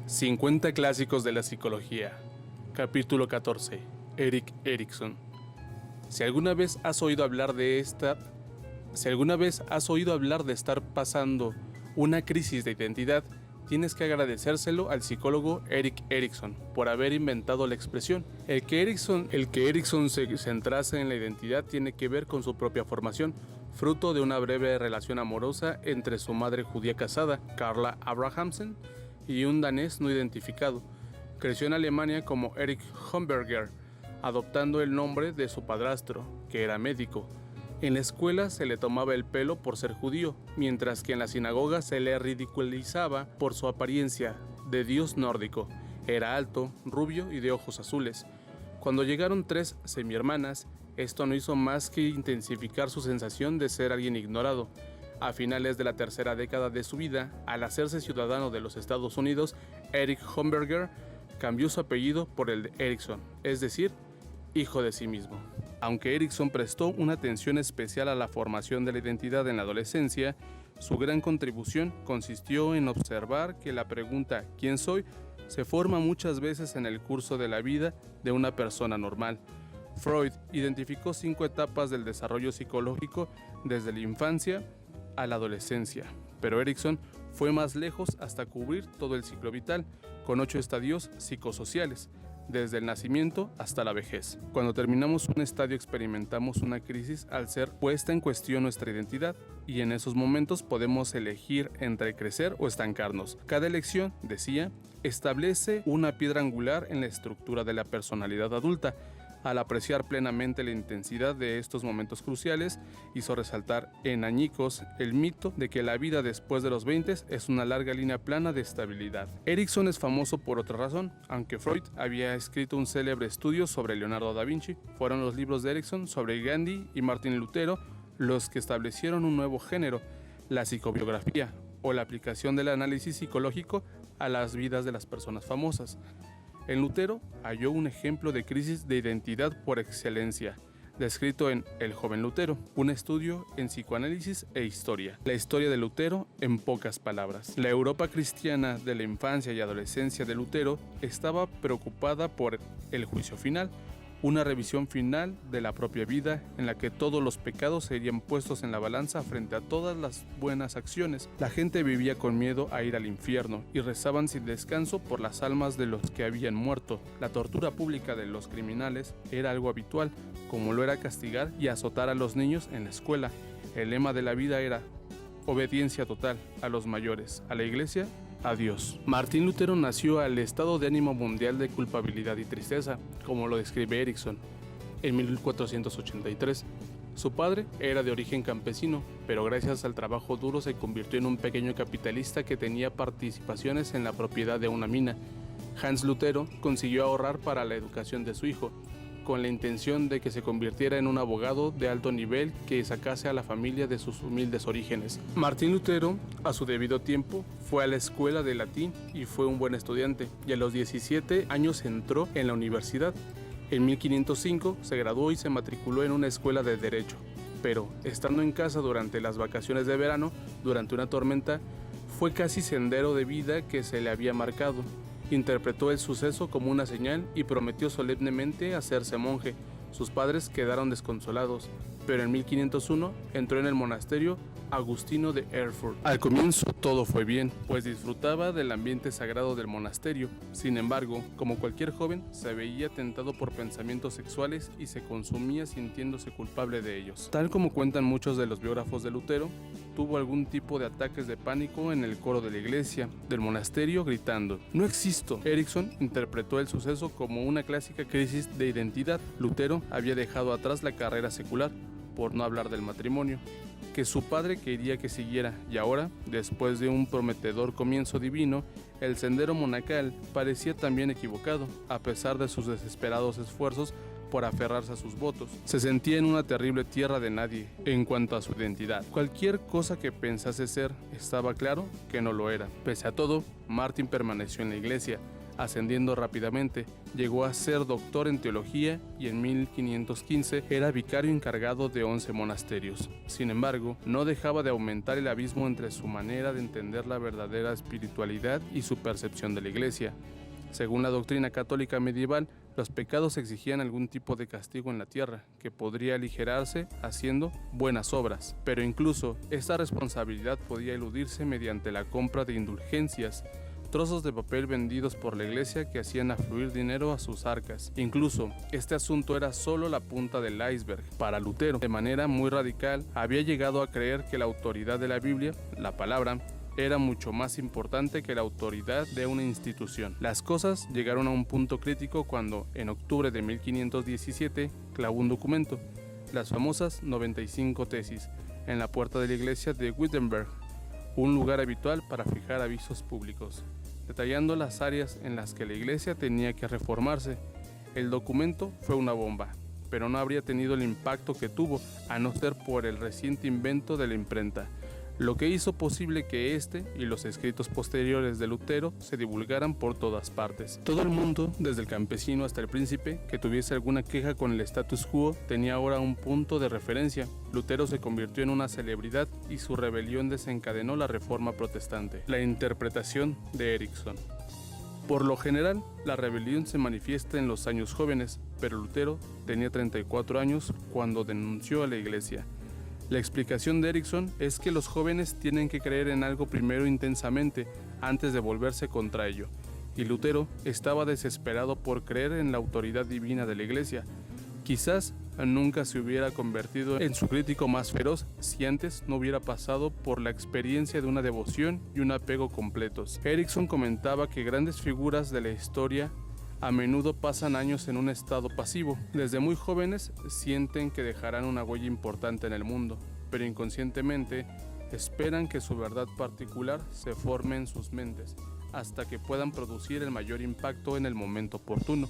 50 clásicos de la psicología. Capítulo 14. Erik Erikson. Si alguna vez has oído hablar de estar pasando una crisis de identidad, tienes que agradecérselo al psicólogo Erik Erikson por haber inventado la expresión. El que Erikson se centrase en la identidad tiene que ver con su propia formación, fruto de una breve relación amorosa entre su madre judía casada, Carla Abrahamsen, y un danés no identificado. Creció en Alemania como Erich Homberger, adoptando el nombre de su padrastro, que era médico. En la escuela se le tomaba el pelo por ser judío, mientras que en la sinagoga se le ridiculizaba por su apariencia de dios nórdico. Era alto, rubio y de ojos azules. Cuando llegaron 3 semihermanas, esto no hizo más que intensificar su sensación de ser alguien ignorado. A finales de la tercera década de su vida, al hacerse ciudadano de los Estados Unidos, Erich Homberger cambió su apellido por el de Erikson, es decir, hijo de sí mismo. Aunque Erikson prestó una atención especial a la formación de la identidad en la adolescencia, su gran contribución consistió en observar que la pregunta ¿quién soy? Se forma muchas veces en el curso de la vida de una persona normal. Freud identificó 5 etapas del desarrollo psicológico desde la infancia a la adolescencia, pero Erikson fue más lejos hasta cubrir todo el ciclo vital, con 8 estadios psicosociales, desde el nacimiento hasta la vejez. Cuando terminamos un estadio experimentamos una crisis al ser puesta en cuestión nuestra identidad, y en esos momentos podemos elegir entre crecer o estancarnos. Cada elección, decía, establece una piedra angular en la estructura de la personalidad adulta. Al apreciar plenamente la intensidad de estos momentos cruciales, hizo resaltar en añicos el mito de que la vida después de los 20 es una larga línea plana de estabilidad. Erikson es famoso por otra razón. Aunque Freud había escrito un célebre estudio sobre Leonardo da Vinci, fueron los libros de Erikson sobre Gandhi y Martín Lutero los que establecieron un nuevo género, la psicobiografía, o la aplicación del análisis psicológico a las vidas de las personas famosas. En Lutero halló un ejemplo de crisis de identidad por excelencia, descrito en El joven Lutero, un estudio en psicoanálisis e historia. La historia de Lutero en pocas palabras. La Europa cristiana de la infancia y adolescencia de Lutero estaba preocupada por el juicio final, una revisión final de la propia vida en la que todos los pecados serían puestos en la balanza frente a todas las buenas acciones. La gente vivía con miedo a ir al infierno y rezaban sin descanso por las almas de los que habían muerto. La tortura pública de los criminales era algo habitual, como lo era castigar y azotar a los niños en la escuela. El lema de la vida era obediencia total a los mayores, a la iglesia, a Dios. Martín Lutero nació al estado de ánimo mundial de culpabilidad y tristeza, como lo describe Erikson, en 1483. Su padre era de origen campesino, pero gracias al trabajo duro se convirtió en un pequeño capitalista que tenía participaciones en la propiedad de una mina. Hans Lutero consiguió ahorrar para la educación de su hijo, con la intención de que se convirtiera en un abogado de alto nivel que sacase a la familia de sus humildes orígenes. Martín Lutero, a su debido tiempo, fue a la escuela de latín y fue un buen estudiante, y a los 17 años entró en la universidad. En 1505 se graduó y se matriculó en una escuela de derecho, pero estando en casa durante las vacaciones de verano, durante una tormenta, fue casi sendero de vida que se le había marcado. Interpretó el suceso como una señal y prometió solemnemente hacerse monje. Sus padres quedaron desconsolados, pero en 1501 entró en el monasterio agustino de Erfurt. Al comienzo todo fue bien, pues disfrutaba del ambiente sagrado del monasterio. Sin embargo, como cualquier joven, se veía tentado por pensamientos sexuales y se consumía sintiéndose culpable de ellos. Tal como cuentan muchos de los biógrafos de Lutero, tuvo algún tipo de ataques de pánico en el coro de la iglesia del monasterio gritando «¡No existo!». Erikson interpretó el suceso como una clásica crisis de identidad. Lutero había dejado atrás la carrera secular, por no hablar del matrimonio, que su padre quería que siguiera, y ahora, después de un prometedor comienzo divino, el sendero monacal parecía también equivocado, a pesar de sus desesperados esfuerzos por aferrarse a sus votos. Se sentía en una terrible tierra de nadie en cuanto a su identidad. Cualquier cosa que pensase ser, estaba claro que no lo era. Pese a todo, Martin permaneció en la iglesia, Ascendiendo rápidamente, llegó a ser doctor en teología y en 1515 era vicario encargado de 11 monasterios. Sin embargo, no dejaba de aumentar el abismo entre su manera de entender la verdadera espiritualidad y su percepción de la Iglesia. Según la doctrina católica medieval, los pecados exigían algún tipo de castigo en la tierra, que podría aligerarse haciendo buenas obras. Pero incluso esta responsabilidad podía eludirse mediante la compra de indulgencias, trozos de papel vendidos por la iglesia que hacían afluir dinero a sus arcas. Incluso, este asunto era solo la punta del iceberg. Para Lutero, de manera muy radical, había llegado a creer que la autoridad de la Biblia, la palabra, era mucho más importante que la autoridad de una institución. Las cosas llegaron a un punto crítico cuando, en octubre de 1517, clavó un documento, las famosas 95 tesis, en la puerta de la iglesia de Wittenberg, un lugar habitual para fijar avisos públicos, detallando las áreas en las que la iglesia tenía que reformarse. El documento fue una bomba, pero no habría tenido el impacto que tuvo a no ser por el reciente invento de la imprenta, lo que hizo posible que este y los escritos posteriores de Lutero se divulgaran por todas partes. Todo el mundo, desde el campesino hasta el príncipe, que tuviese alguna queja con el status quo, tenía ahora un punto de referencia. Lutero se convirtió en una celebridad y su rebelión desencadenó la Reforma Protestante. La interpretación de Erickson. Por lo general, la rebelión se manifiesta en los años jóvenes, pero Lutero tenía 34 años cuando denunció a la Iglesia. La explicación de Erickson es que los jóvenes tienen que creer en algo primero intensamente antes de volverse contra ello, y Lutero estaba desesperado por creer en la autoridad divina de la Iglesia. Quizás nunca se hubiera convertido en su crítico más feroz si antes no hubiera pasado por la experiencia de una devoción y un apego completos. Erickson comentaba que grandes figuras de la historia a menudo pasan años en un estado pasivo. Desde muy jóvenes sienten que dejarán una huella importante en el mundo, pero inconscientemente esperan que su verdad particular se forme en sus mentes hasta que puedan producir el mayor impacto en el momento oportuno.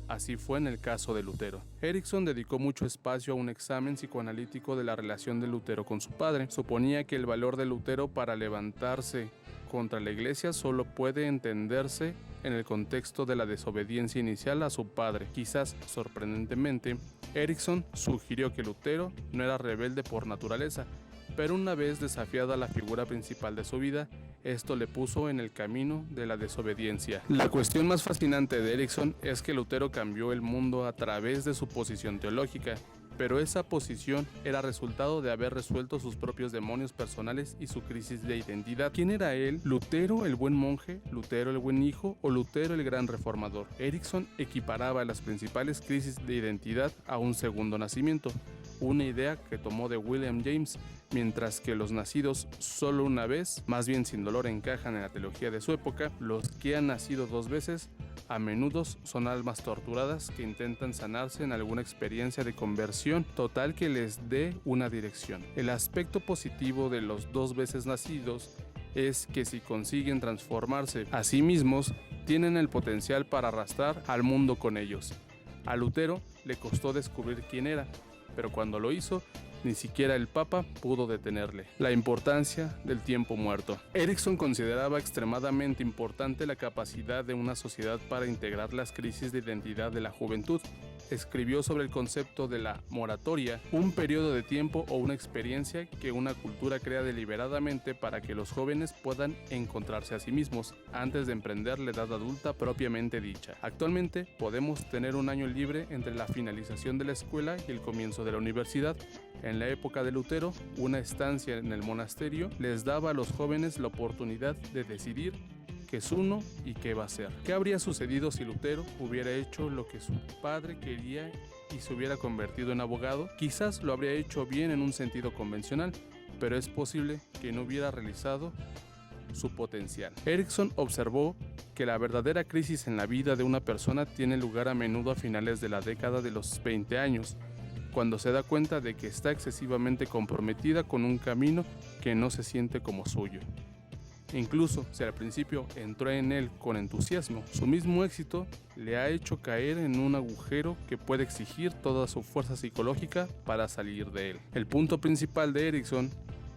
Así fue en el caso de Lutero. Erickson dedicó mucho espacio a un examen psicoanalítico de la relación de Lutero con su padre. Suponía que el valor de Lutero para levantarse contra la Iglesia solo puede entenderse en el contexto de la desobediencia inicial a su padre. Quizás, sorprendentemente, Erickson sugirió que Lutero no era rebelde por naturaleza, pero una vez desafiada la figura principal de su vida, esto le puso en el camino de la desobediencia. La cuestión más fascinante de Erickson es que Lutero cambió el mundo a través de su posición teológica, pero esa posición era resultado de haber resuelto sus propios demonios personales y su crisis de identidad. ¿Quién era él? ¿Lutero el buen monje? ¿Lutero el buen hijo? ¿O Lutero el gran reformador? Erickson equiparaba las principales crisis de identidad a un segundo nacimiento, una idea que tomó de William James. Mientras que los nacidos solo una vez, más bien sin dolor, encajan en la teología de su época, los que han nacido dos veces a menudo son almas torturadas que intentan sanarse en alguna experiencia de conversión total que les dé una dirección. El aspecto positivo de los dos veces nacidos es que si consiguen transformarse a sí mismos, tienen el potencial para arrastrar al mundo con ellos. A Lutero le costó descubrir quién era, pero cuando lo hizo, ni siquiera el Papa pudo detenerle. La importancia del tiempo muerto. Erickson consideraba extremadamente importante la capacidad de una sociedad para integrar las crisis de identidad de la juventud. Escribió sobre el concepto de la moratoria, un periodo de tiempo o una experiencia que una cultura crea deliberadamente para que los jóvenes puedan encontrarse a sí mismos antes de emprender la edad adulta propiamente dicha. Actualmente podemos tener un año libre entre la finalización de la escuela y el comienzo de la universidad. En la época de Lutero, una estancia en el monasterio les daba a los jóvenes la oportunidad de decidir qué es uno y qué va a ser. ¿Qué habría sucedido si Lutero hubiera hecho lo que su padre quería y se hubiera convertido en abogado? Quizás lo habría hecho bien en un sentido convencional, pero es posible que no hubiera realizado su potencial. Erickson observó que la verdadera crisis en la vida de una persona tiene lugar a menudo a finales de la década de los 20 años, cuando se da cuenta de que está excesivamente comprometida con un camino que no se siente como suyo. Incluso si al principio entró en él con entusiasmo, su mismo éxito le ha hecho caer en un agujero que puede exigir toda su fuerza psicológica para salir de él. El punto principal de Erickson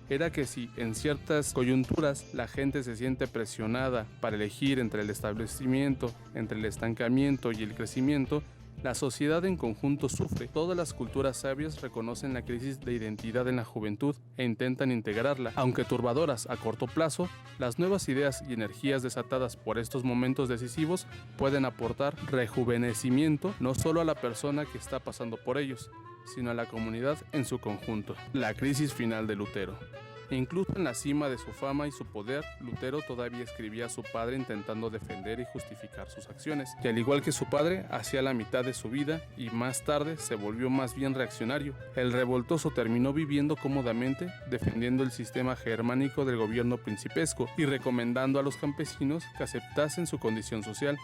era que si en ciertas coyunturas la gente se siente presionada para elegir entre el establecimiento, entre el estancamiento y el crecimiento, la sociedad en conjunto sufre. Todas las culturas sabias reconocen la crisis de identidad en la juventud e intentan integrarla. Aunque turbadoras a corto plazo, las nuevas ideas y energías desatadas por estos momentos decisivos pueden aportar rejuvenecimiento no solo a la persona que está pasando por ellos, sino a la comunidad en su conjunto. La crisis final de Lutero. Incluso en la cima de su fama y su poder, Lutero todavía escribía a su padre intentando defender y justificar sus acciones, que al igual que su padre, hacía la mitad de su vida y más tarde se volvió más bien reaccionario. El revoltoso terminó viviendo cómodamente, defendiendo el sistema germánico del gobierno principesco y recomendando a los campesinos que aceptasen su condición social.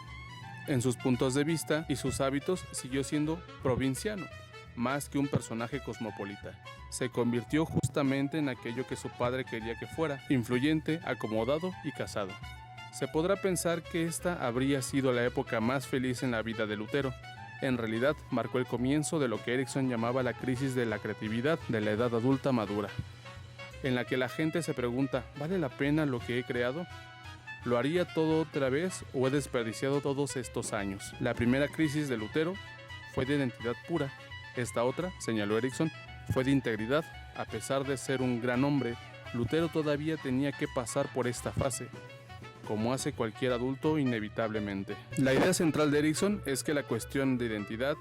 En sus puntos de vista y sus hábitos siguió siendo provinciano, más que un personaje cosmopolita. Se convirtió justamente en aquello que su padre quería que fuera, influyente, acomodado y casado. Se podrá pensar que esta habría sido la época más feliz en la vida de Lutero. En realidad, marcó el comienzo de lo que Erickson llamaba la crisis de la creatividad de la edad adulta madura, en la que la gente se pregunta, ¿vale la pena lo que he creado? ¿Lo haría todo otra vez o he desperdiciado todos estos años? La primera crisis de Lutero fue de identidad pura. Esta otra, señaló Erickson, fue de integridad. A pesar de ser un gran hombre, Lutero todavía tenía que pasar por esta fase, como hace cualquier adulto inevitablemente. La idea central de Erickson es que la cuestión de identidad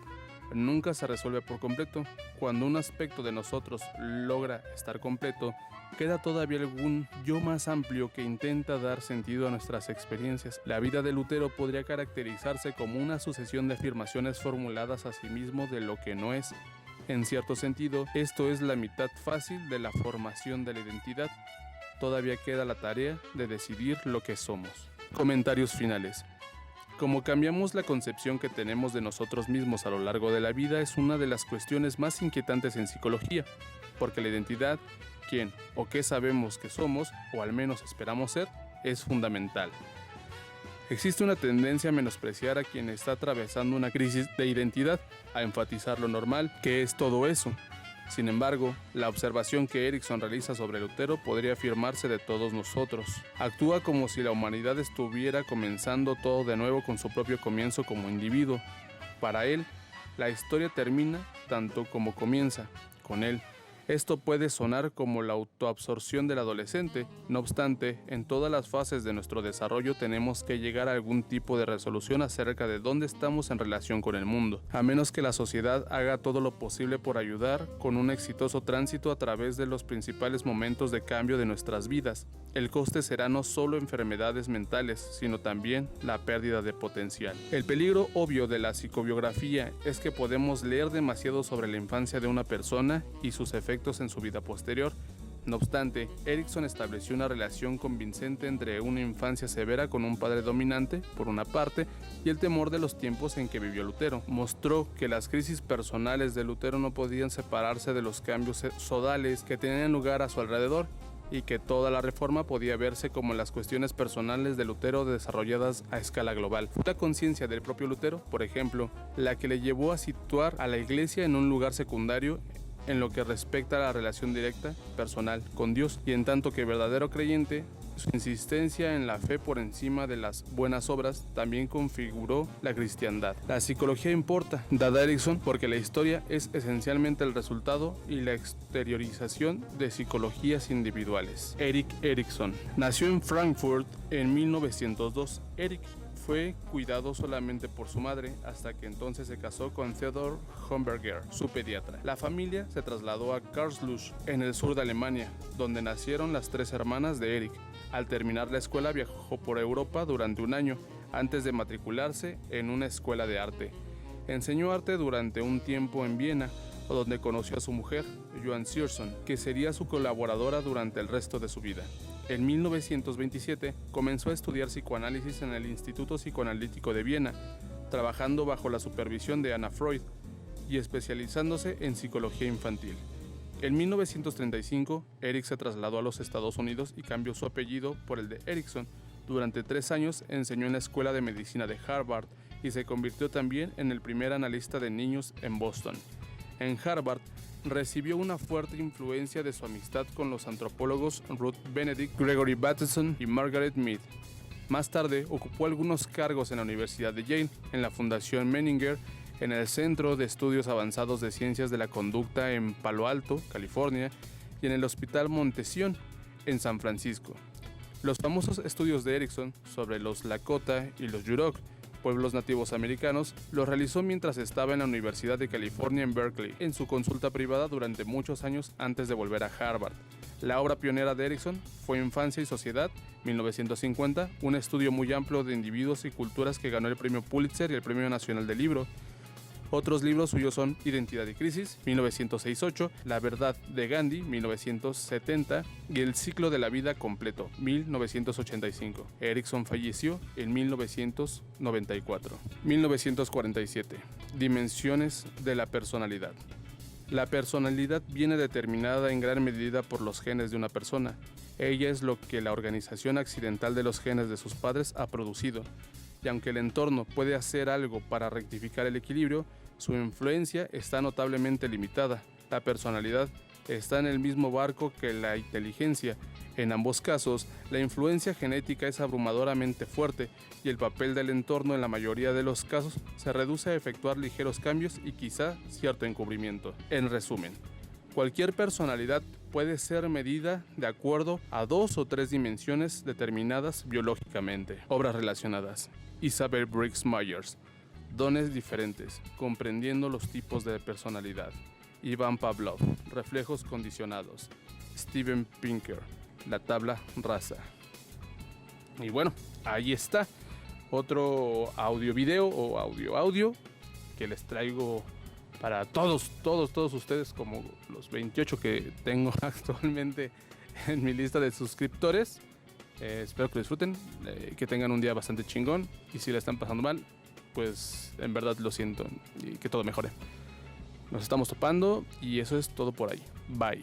nunca se resuelve por completo. Cuando un aspecto de nosotros logra estar completo, queda todavía algún yo más amplio que intenta dar sentido a nuestras experiencias. La vida de Lutero podría caracterizarse como una sucesión de afirmaciones formuladas a sí mismo de lo que no es. En cierto sentido, esto es la mitad fácil de la formación de la identidad. Todavía queda la tarea de decidir lo que somos. Comentarios finales. Como cambiamos la concepción que tenemos de nosotros mismos a lo largo de la vida es una de las cuestiones más inquietantes en psicología, porque la identidad, quién o qué sabemos que somos, o al menos esperamos ser, es fundamental. Existe una tendencia a menospreciar a quien está atravesando una crisis de identidad, a enfatizar lo normal, que es todo eso. Sin embargo, la observación que Erickson realiza sobre Lutero podría afirmarse de todos nosotros. Actúa como si la humanidad estuviera comenzando todo de nuevo con su propio comienzo como individuo. Para él, la historia termina tanto como comienza, con él. Esto puede sonar como la autoabsorción del adolescente. No obstante, en todas las fases de nuestro desarrollo tenemos que llegar a algún tipo de resolución acerca de dónde estamos en relación con el mundo, a menos que la sociedad haga todo lo posible por ayudar con un exitoso tránsito a través de los principales momentos de cambio de nuestras vidas. El coste será no solo enfermedades mentales, sino también la pérdida de potencial. El peligro obvio de la psicobiografía es que podemos leer demasiado sobre la infancia de una persona y sus efectos en su vida posterior. No obstante, Erickson estableció una relación convincente entre una infancia severa con un padre dominante, por una parte, y el temor de los tiempos en que vivió Lutero. Mostró que las crisis personales de Lutero no podían separarse de los cambios sodales que tenían lugar a su alrededor, y que toda la reforma podía verse como las cuestiones personales de Lutero desarrolladas a escala global. Fue la conciencia del propio Lutero, por ejemplo, la que le llevó a situar a la Iglesia en un lugar secundario en lo que respecta a la relación directa, personal, con Dios, y en tanto que verdadero creyente, su insistencia en la fe por encima de las buenas obras también configuró la cristiandad. La psicología importa, dada Erickson, porque la historia es esencialmente el resultado y la exteriorización de psicologías individuales. Erik Erikson nació en Frankfurt en 1902. Erik fue cuidado solamente por su madre hasta que entonces se casó con Theodor Homberger, su pediatra. La familia se trasladó a Karlsruhe, en el sur de Alemania, donde nacieron las tres hermanas de Erik. Al terminar la escuela viajó por Europa durante un año, antes de matricularse en una escuela de arte. Enseñó arte durante un tiempo en Viena, donde conoció a su mujer, Joan Sierson, que sería su colaboradora durante el resto de su vida. En 1927 comenzó a estudiar psicoanálisis en el Instituto Psicoanalítico de Viena, trabajando bajo la supervisión de Anna Freud y especializándose en psicología infantil. En 1935, Erik se trasladó a los Estados Unidos y cambió su apellido por el de Erickson. Durante 3 años enseñó en la Escuela de Medicina de Harvard y se convirtió también en el primer analista de niños en Boston. En Harvard recibió una fuerte influencia de su amistad con los antropólogos Ruth Benedict, Gregory Bateson y Margaret Mead. Más tarde ocupó algunos cargos en la Universidad de Yale, en la Fundación Menninger, en el Centro de Estudios Avanzados de Ciencias de la Conducta en Palo Alto, California, y en el Hospital Montesión, en San Francisco. Los famosos estudios de Erikson sobre los Lakota y los Yurok, pueblos nativos americanos, los realizó mientras estaba en la Universidad de California en Berkeley, en su consulta privada durante muchos años antes de volver a Harvard. La obra pionera de Erikson fue Infancia y Sociedad, 1950, un estudio muy amplio de individuos y culturas que ganó el Premio Pulitzer y el Premio Nacional del Libro. Otros libros suyos son Identidad y Crisis, 1968, La Verdad de Gandhi, 1970 y El Ciclo de la Vida Completo, 1985. Erikson falleció en 1994. 1947. Dimensiones de la personalidad. La personalidad viene determinada en gran medida por los genes de una persona. Ella es lo que la organización accidental de los genes de sus padres ha producido. Y aunque el entorno puede hacer algo para rectificar el equilibrio, su influencia está notablemente limitada. La personalidad está en el mismo barco que la inteligencia. En ambos casos, la influencia genética es abrumadoramente fuerte y el papel del entorno en la mayoría de los casos se reduce a efectuar ligeros cambios y quizá cierto encubrimiento. En resumen, cualquier personalidad puede ser medida de acuerdo a 2 o 3 dimensiones determinadas biológicamente. Obras relacionadas. Isabel Briggs Myers. Dones diferentes, comprendiendo los tipos de personalidad. Iván Pavlov. Reflejos condicionados. Steven Pinker. La tabla rasa. Y bueno, ahí está. Otro audio-video o audio-audio que les traigo para todos ustedes, como los 28 que tengo actualmente en mi lista de suscriptores. Espero que lo disfruten, que tengan un día bastante chingón, y si la están pasando mal, pues en verdad lo siento y que todo mejore. Nos estamos topando y eso es todo por ahí. Bye.